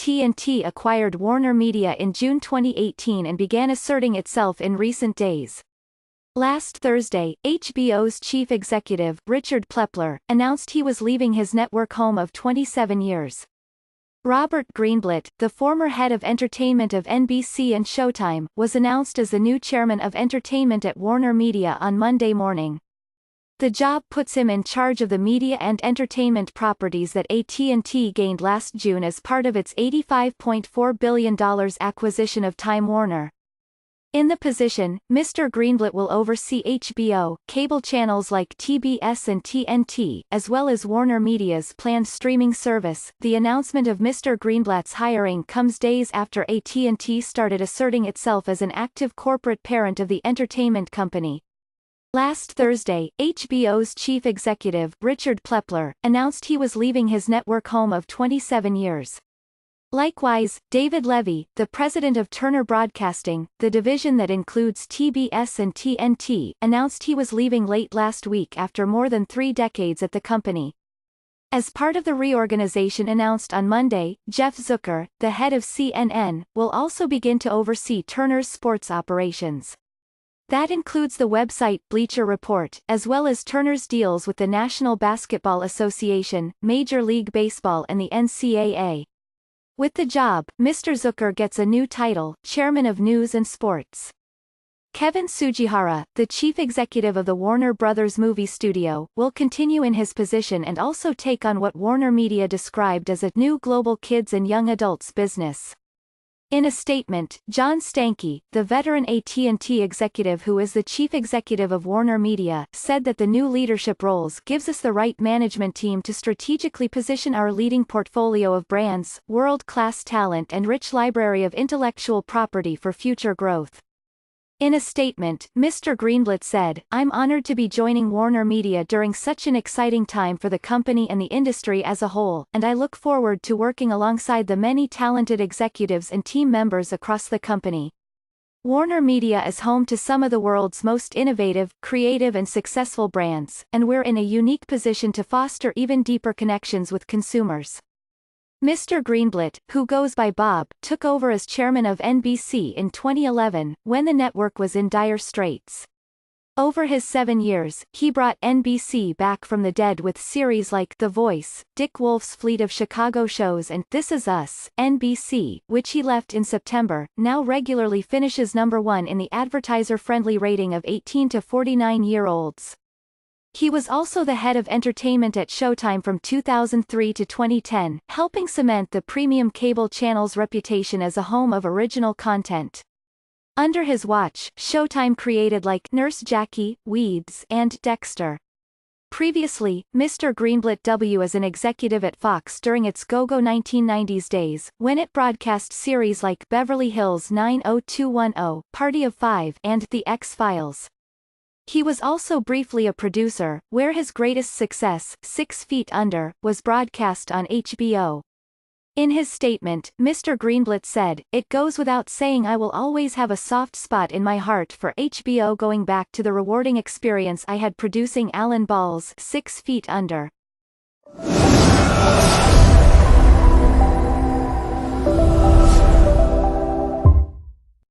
AT&T acquired Warner Media in June 2018 and began asserting itself in recent days. Last Thursday, HBO's chief executive, Richard Plepler, announced he was leaving his network home of 27 years. Robert Greenblatt, the former head of entertainment of NBC and Showtime, was announced as the new chairman of entertainment at Warner Media on Monday morning. The job puts him in charge of the media and entertainment properties that AT&T gained last June as part of its $85.4 billion acquisition of Time Warner. In the position, Mr. Greenblatt will oversee HBO, cable channels like TBS and TNT, as well as Warner Media's planned streaming service. The announcement of Mr. Greenblatt's hiring comes days after AT&T started asserting itself as an active corporate parent of the entertainment company. Last Thursday, HBO's chief executive, Richard Plepler, announced he was leaving his network home of 27 years. Likewise, David Levy, the president of Turner Broadcasting, the division that includes TBS and TNT, announced he was leaving late last week after more than 3 decades at the company. As part of the reorganization announced on Monday, Jeff Zucker, the head of CNN, will also begin to oversee Turner's sports operations. That includes the website Bleacher Report, as well as Turner's deals with the National Basketball Association, Major League Baseball and the NCAA. With the job, Mr. Zucker gets a new title, Chairman of News and Sports. Kevin Tsujihara, the chief executive of the Warner Brothers movie studio, will continue in his position and also take on what Warner Media described as a new global kids and young adults business. In a statement, John Stankey, the veteran AT&T executive who is the chief executive of Warner Media, said that the new leadership roles gives us the right management team to strategically position our leading portfolio of brands, world-class talent and rich library of intellectual property for future growth. In a statement, Mr. Greenblatt said, "I'm honored to be joining Warner Media during such an exciting time for the company and the industry as a whole, and I look forward to working alongside the many talented executives and team members across the company." Warner Media is home to some of the world's most innovative, creative and successful brands, and we're in a unique position to foster even deeper connections with consumers. Mr. Greenblatt, who goes by Bob, took over as chairman of NBC in 2011, when the network was in dire straits. Over his 7 years, he brought NBC back from the dead with series like The Voice, Dick Wolf's fleet of Chicago shows and This Is Us. NBC, which he left in September, now regularly finishes number 1 in the advertiser-friendly rating of 18 to 49-year-olds. He was also the head of entertainment at Showtime from 2003 to 2010, helping cement the premium cable channel's reputation as a home of original content. Under his watch, Showtime created like Nurse Jackie, Weeds, and Dexter. Previously, Mr. Greenblatt W as an executive at Fox during its go-go 1990s days, when it broadcast series like Beverly Hills 90210, Party of Five, and The X-Files. He was also briefly a producer, where his greatest success, 6 Feet Under, was broadcast on HBO. In his statement, Mr. Greenblatt said, "It goes without saying I will always have a soft spot in my heart for HBO going back to the rewarding experience I had producing Alan Ball's 6 Feet Under."